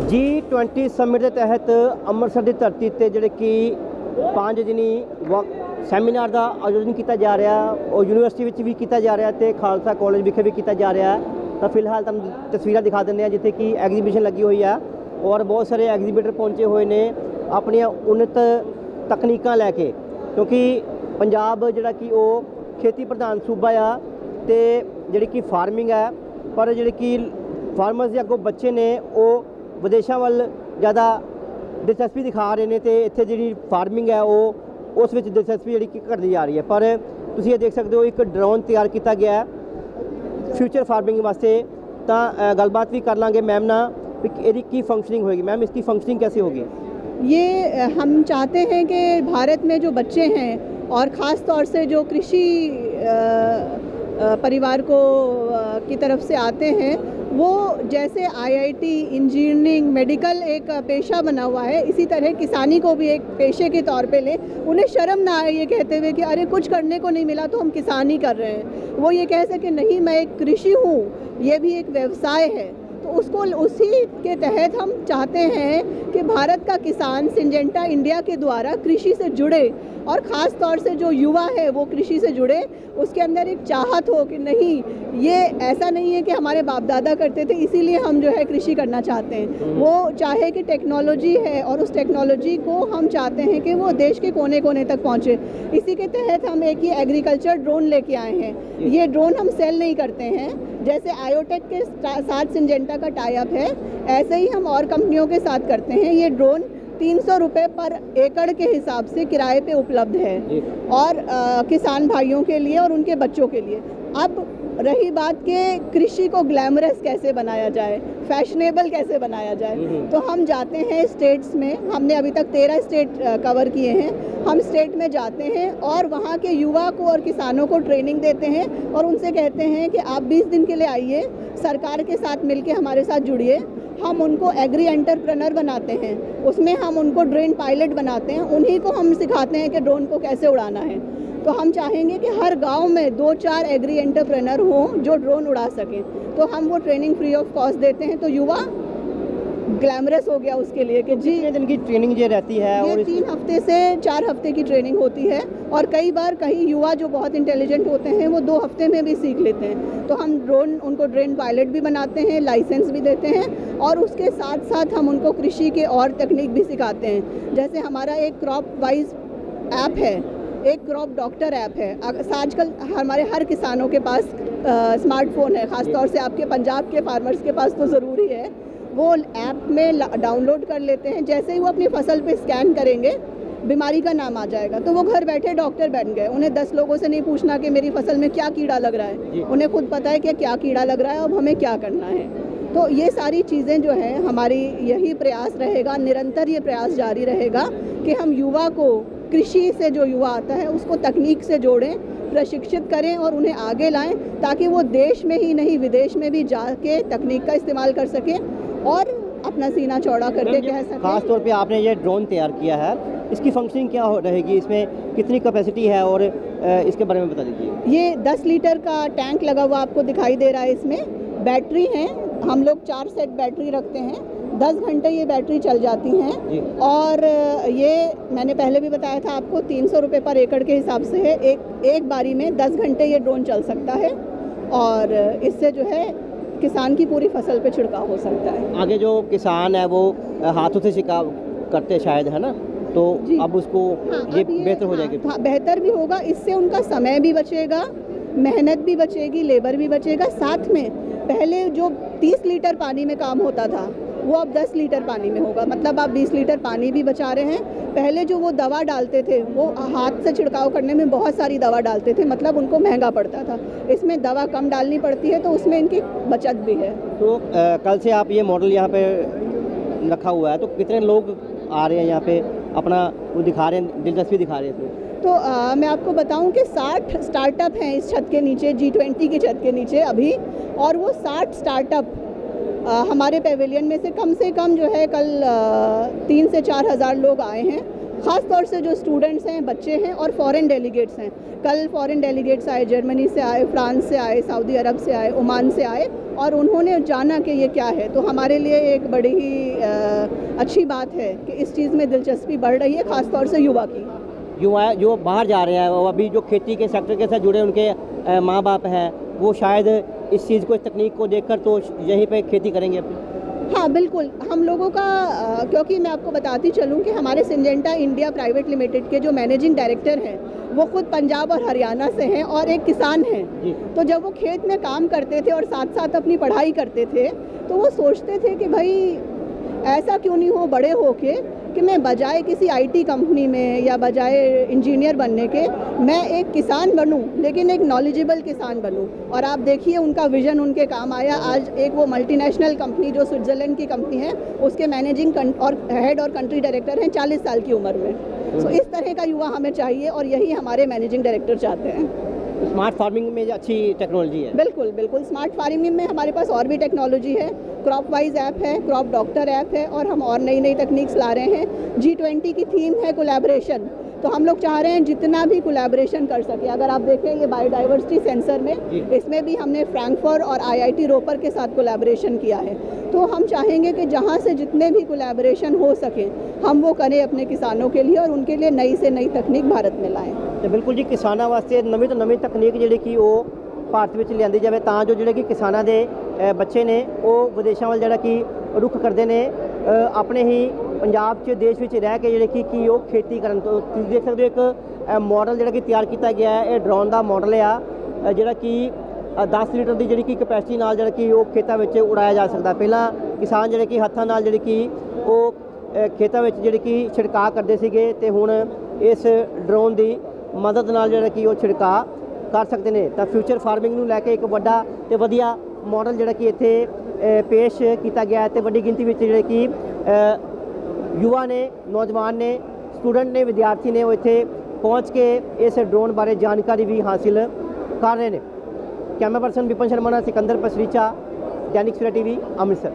G20 summit ਦੇ ਤਹਿਤ ਅੰਮ੍ਰਿਤਸਰ ਦੀ ਧਰਤੀ ਤੇ ਜਿਹੜੇ ਕਿ 5 ਦਿਨੀ ਸੈਮੀਨਾਰ ਦਾ ਆਯੋਜਨ ਕੀਤਾ ਜਾ ਰਿਹਾ, ਉਹ ਯੂਨੀਵਰਸਿਟੀ ਵਿੱਚ ਵੀ ਕੀਤਾ ਜਾ ਰਿਹਾ ਤੇ ਖਾਲਸਾ ਕਾਲਜ ਵਿਖੇ ਵੀ ਕੀਤਾ ਜਾ ਰਿਹਾ। ਤਾਂ ਫਿਲਹਾਲ ਤੁਹਾਨੂੰ ਤਸਵੀਰਾਂ ਦਿਖਾ ਦਿੰਦੇ ਹਾਂ ਜਿੱਥੇ ਕਿ ਐਗਜ਼ੀਬਿਸ਼ਨ ਲੱਗੀ ਹੋਈ ਆ ਔਰ ਬਹੁਤ ਸਾਰੇ ਐਗਜ਼ੀਬਿਟਰ ਪਹੁੰਚੇ ਹੋਏ ਨੇ ਆਪਣੀਆਂ ਉન્નਤ ਤਕਨੀਕਾਂ ਲੈ ਕੇ, ਕਿਉਂਕਿ ਪੰਜਾਬ ਜਿਹੜਾ ਕਿ ਉਹ ਖੇਤੀ ਪ੍ਰਧਾਨ ਸੂਬਾ ਆ ਤੇ ਜਿਹੜੀ ਕਿ ਫਾਰਮਿੰਗ ਹੈ, ਪਰ ਜਿਹੜੇ ਕਿ ਫਾਰਮਰਸ ਦੇ ਅੱਗੋਂ ਬੱਚੇ ਨੇ ਉਹ ਵਿਦੇਸ਼ਾਂ ਵੱਲ ਜ਼ਿਆਦਾ ਦਿਲਚਸਪੀ ਦਿਖਾ ਰਹੇ ਨੇ ਤੇ ਇੱਥੇ ਜਿਹੜੀ ਫਾਰਮਿੰਗ ਹੈ ਉਹ ਉਸ ਵਿੱਚ ਦਿਲਚਸਪੀ ਜਿਹੜੀ ਕਿ ਘਟਦੀ ਜਾ ਰਹੀ ਹੈ। ਪਰ ਤੁਸੀਂ ਇਹ ਦੇਖ ਸਕਦੇ ਹੋ ਇੱਕ ਡਰੋਨ ਤਿਆਰ ਕੀਤਾ ਗਿਆ ਹੈ फ्यूचर फार्मिंग वास्ते। तो गलबात भी कर लांगे मैम ना यदि की फंक्शनिंग होगी। मैम इसकी फंक्शनिंग कैसे होगी? ये हम चाहते हैं कि भारत में जो बच्चे हैं और ख़ास तौर से जो कृषि परिवार को की तरफ से आते हैं, वो जैसे आईआईटी, इंजीनियरिंग, मेडिकल एक पेशा बना हुआ है, इसी तरह किसानी को भी एक पेशे के तौर पे ले। उन्हें शर्म ना आए ये कहते हुए कि अरे कुछ करने को नहीं मिला तो हम किसानी कर रहे हैं। वो ये कह सके नहीं, मैं एक कृषि हूँ, ये भी एक व्यवसाय है। तो उसको उसी के तहत हम चाहते हैं कि भारत का किसान सिंजेंटा इंडिया के द्वारा कृषि से जुड़े और ख़ास तौर से जो युवा है वो कृषि से जुड़े, उसके अंदर एक चाहत हो कि नहीं, ये ऐसा नहीं है कि हमारे बाप दादा करते थे इसीलिए हम जो है कृषि करना चाहते हैं। वो चाहे कि टेक्नोलॉजी है और उस टेक्नोलॉजी को हम चाहते हैं कि वो देश के कोने कोने तक पहुँचे। इसी के तहत हम एक ये एग्रीकल्चर ड्रोन लेके आए हैं। ये ड्रोन हम सेल नहीं करते हैं, जैसे आयोटेक के साथ सिंजेंटा का टाई अप है, ऐसे ही हम और कंपनियों के साथ करते हैं। ये ड्रोन 300 रुपये पर एकड़ के हिसाब से किराए पे उपलब्ध है और किसान भाइयों के लिए और उनके बच्चों के लिए। अब रही बात कि कृषि को ग्लैमरस कैसे बनाया जाए, फैशनेबल कैसे बनाया जाए, तो हम जाते हैं स्टेट्स में। हमने अभी तक 13 स्टेट कवर किए हैं। हम स्टेट में जाते हैं और वहाँ के युवा को और किसानों को ट्रेनिंग देते हैं और उनसे कहते हैं कि आप 20 दिन के लिए आइए, सरकार के साथ मिलके हमारे साथ जुड़िए। हम उनको एग्री एंटरप्रेनर बनाते हैं, उसमें हम उनको ड्रोन पायलट बनाते हैं, उन्हीं को हम सिखाते हैं कि ड्रोन को कैसे उड़ाना है। तो हम चाहेंगे कि हर गांव में 2-4 एग्री एंटरप्रेनर हों जो ड्रोन उड़ा सकें। तो हम वो ट्रेनिंग फ्री ऑफ कॉस्ट देते हैं, तो युवा ग्लैमरस हो गया उसके लिए कि जी कितने दिन की ट्रेनिंग ये रहती है? ये और 3 हफ्ते से 4 हफ्ते की ट्रेनिंग होती है और कई बार कई युवा जो बहुत इंटेलिजेंट होते हैं वो 2 हफ्ते में भी सीख लेते हैं। तो हम उनको ड्रोन पायलट भी बनाते हैं, लाइसेंस भी देते हैं और उसके साथ साथ हम उनको कृषि के और तकनीक भी सिखाते हैं। जैसे हमारा एक क्रॉप वाइज ऐप है, एक क्रॉप डॉक्टर ऐप है। आजकल हमारे हर किसानों के पास स्मार्टफोन है, ख़ासतौर से आपके पंजाब के फार्मर्स के पास तो ज़रूरी है। वो ऐप में डाउनलोड कर लेते हैं, जैसे ही वो अपनी फसल पे स्कैन करेंगे बीमारी का नाम आ जाएगा, तो वो घर बैठे डॉक्टर बन गए। उन्हें 10 लोगों से नहीं पूछना कि मेरी फसल में क्या कीड़ा लग रहा है, उन्हें खुद पता है कि क्या कीड़ा लग रहा है, अब हमें क्या करना है। तो ये सारी चीज़ें जो हैं, हमारी यही प्रयास रहेगा, निरंतर ये प्रयास जारी रहेगा कि हम युवा को, कृषि से जो युवा आता है उसको तकनीक से जोड़ें, प्रशिक्षित करें और उन्हें आगे लाएं, ताकि वो देश में ही नहीं विदेश में भी जाके तकनीक का इस्तेमाल कर सकें और अपना सीना चौड़ा करके कह सकें। खास तौर पे आपने ये ड्रोन तैयार किया है, इसकी फंक्शनिंग क्या रहेगी, इसमें कितनी कैपेसिटी है और इसके बारे में बता दीजिए। ये 10 लीटर का टैंक लगा हुआ आपको दिखाई दे रहा है। इसमें बैटरी है, हम लोग 4 सेट बैटरी रखते हैं, 10 घंटे ये बैटरी चल जाती हैं। और ये मैंने पहले भी बताया था आपको 300 रुपये पर एकड़ के हिसाब से है। एक बारी में 10 घंटे ये ड्रोन चल सकता है और इससे जो है किसान की पूरी फसल पे छिड़काव हो सकता है। आगे जो किसान है वो हाथों से छिड़काव करते शायद, है ना, तो अब उसको ये बेहतर हो जाएगी। हाँ, बेहतर भी होगा, इससे उनका समय भी बचेगा, मेहनत भी बचेगी, लेबर भी बचेगा। साथ में पहले जो 30 लीटर पानी में काम होता था वो अब 10 लीटर पानी में होगा, मतलब आप 20 लीटर पानी भी बचा रहे हैं। पहले जो वो दवा डालते थे वो हाथ से छिड़काव करने में बहुत सारी दवा डालते थे, मतलब उनको महंगा पड़ता था। इसमें दवा कम डालनी पड़ती है तो उसमें इनकी बचत भी है। तो कल से आप ये मॉडल यहाँ पे रखा हुआ है, तो कितने लोग आ रहे हैं यहाँ पे अपना वो दिखा रहे हैं, दिलचस्पी दिखा रहे हैं इसमें? तो मैं आपको बताऊं कि 60 स्टार्टअप हैं इस छत के नीचे, G20 की छत के नीचे अभी, और वो 60 स्टार्टअप हमारे पेविलियन में से कम जो है कल 3 से 4 हज़ार लोग आए हैं। ख़ास तौर से जो स्टूडेंट्स हैं, बच्चे हैं और फॉरेन डेलीगेट्स हैं। कल फॉरेन डेलीगेट्स आए, जर्मनी से आए, फ्रांस से आए, सऊदी अरब से आए, ओमान से आए, और उन्होंने जाना कि ये क्या है। तो हमारे लिए एक बड़ी ही अच्छी बात है कि इस चीज़ में दिलचस्पी बढ़ रही है, ख़ास तौर से युवा की। युवा जो बाहर जा रहे हैं, वो अभी जो खेती के सेक्टर के साथ जुड़े उनके माँ बाप हैं, वो शायद इस चीज़ को, इस तकनीक को देखकर तो यहीं पे खेती करेंगे अपनी। हाँ बिल्कुल, हम लोगों का क्योंकि मैं आपको बताती चलूँ कि हमारे सिंजेंटा इंडिया प्राइवेट लिमिटेड के जो मैनेजिंग डायरेक्टर हैं वो खुद पंजाब और हरियाणा से हैं और एक किसान हैं। तो जब वो खेत में काम करते थे और साथ साथ अपनी पढ़ाई करते थे, तो वो सोचते थे कि भाई ऐसा क्यों नहीं हो बड़े होके कि मैं बजाय किसी आईटी कंपनी में या बजाय इंजीनियर बनने के मैं एक किसान बनूं, लेकिन एक नॉलेजेबल किसान बनूं। और आप देखिए उनका विजन उनके काम आया। आज एक वो मल्टीनेशनल कंपनी जो स्विट्ज़रलैंड की कंपनी है, उसके मैनेजिंग और हेड और कंट्री डायरेक्टर हैं 40 साल की उम्र में। तो इस तरह का युवा हमें चाहिए और यही हमारे मैनेजिंग डायरेक्टर चाहते हैं। स्मार्ट फार्मिंग में अच्छी टेक्नोलॉजी है। बिल्कुल बिल्कुल, स्मार्ट फार्मिंग में हमारे पास और भी टेक्नोलॉजी है। क्रॉप वाइज ऐप है, क्रॉप डॉक्टर ऐप है, और हम और नई नई तकनीक्स ला रहे हैं। G20 की थीम है कोलैबोरेशन, तो हम लोग चाह रहे हैं जितना भी कोलैबोरेशन कर सके। अगर आप देखें ये बायोडाइवर्सिटी सेंसर में, इसमें भी हमने फ्रैंकफर्ट और IIT रोपर के साथ कोलैबोरेशन किया है। तो हम चाहेंगे कि जहाँ से जितने भी कोलैबोरेशन हो सके हम वो करें अपने किसानों के लिए, और उनके लिए नई से नई तकनीक भारत में लाएँ। तो बिल्कुल जी, किसानों वास्ते नवीं तो नवीं तकनीक जिहड़ी कि वो ਭਾਰਤ ਵਿੱਚ ਲਿਆਂਦੀ ਜਾਵੇ, ਤਾਂ ਜੋ ਜਿਹੜੇ ਕਿ ਕਿਸਾਨਾਂ ਦੇ ਬੱਚੇ ਨੇ ਉਹ ਵਿਦੇਸ਼ਾਂ ਵੱਲ ਜਿਹੜਾ ਕਿ ਰੁੱਖ ਕਰਦੇ ਨੇ, ਆਪਣੇ ਹੀ ਪੰਜਾਬ 'ਚ ਦੇਸ਼ ਵਿੱਚ ਰਹਿ ਕੇ ਜਿਹੜੇ ਕਿ ਉਹ ਖੇਤੀ ਕਰਨ। ਤੋਂ ਤੁਸੀਂ ਦੇਖ ਸਕਦੇ ਹੋ ਇੱਕ ਮਾਡਲ ਜਿਹੜਾ ਕਿ ਤਿਆਰ ਕੀਤਾ ਗਿਆ ਹੈ, ਇਹ ਡਰੋਨ ਦਾ ਮਾਡਲ ਆ ਜਿਹੜਾ ਕਿ 10 ਲੀਟਰ ਦੀ ਜਿਹੜੀ ਕਿ ਕਪੈਸਿਟੀ ਨਾਲ ਜਿਹੜਾ ਕਿ ਉਹ ਖੇਤਾਂ ਵਿੱਚ ਉਡਾਇਆ ਜਾ ਸਕਦਾ। ਪਹਿਲਾਂ ਕਿਸਾਨ ਜਿਹੜੇ ਕਿ ਹੱਥਾਂ ਨਾਲ ਜਿਹੜੀ ਕਿ ਉਹ ਖੇਤਾਂ ਵਿੱਚ ਜਿਹੜੀ ਕਿ ਛਿੜਕਾਅ ਕਰਦੇ ਸੀਗੇ, ਤੇ ਹੁਣ ਇਸ ਡਰੋਨ ਦੀ ਮਦਦ ਨਾਲ ਜਿਹੜਾ ਕਿ ਉਹ ਛਿੜਕਾਅ ਕਰ ਸਕਦੇ ਨੇ। ਤਾਂ ਫਿਊਚਰ ਫਾਰਮਿੰਗ ਨੂੰ ਲੈ ਕੇ ਇੱਕ ਵੱਡਾ ਤੇ ਵਧੀਆ ਮਾਡਲ ਜਿਹੜਾ ਕਿ ਇੱਥੇ ਪੇਸ਼ ਕੀਤਾ ਗਿਆ ਹੈ, ਤੇ ਵੱਡੀ ਗਿਣਤੀ ਵਿੱਚ ਜਿਹੜੇ ਕਿ ਯੁਵਾ ਨੇ, ਨੌਜਵਾਨ ਨੇ, ਸਟੂਡੈਂਟ ਨੇ, ਵਿਦਿਆਰਥੀ ਨੇ, ਉਹ ਇੱਥੇ ਪਹੁੰਚ ਕੇ ਇਸ ਡਰੋਨ ਬਾਰੇ ਜਾਣਕਾਰੀ ਵੀ ਹਾਸਿਲ ਕਰ ਰਹੇ ਨੇ। ਕੈਮਰਾ ਪਰਸਨ ਵਿਪਨ ਸ਼ਰਮਾ ਨਾਲ ਸਿਕੰਦਰ ਪਸਰੀਚਾ, दैनिक सवेरा TV, अमृतसर।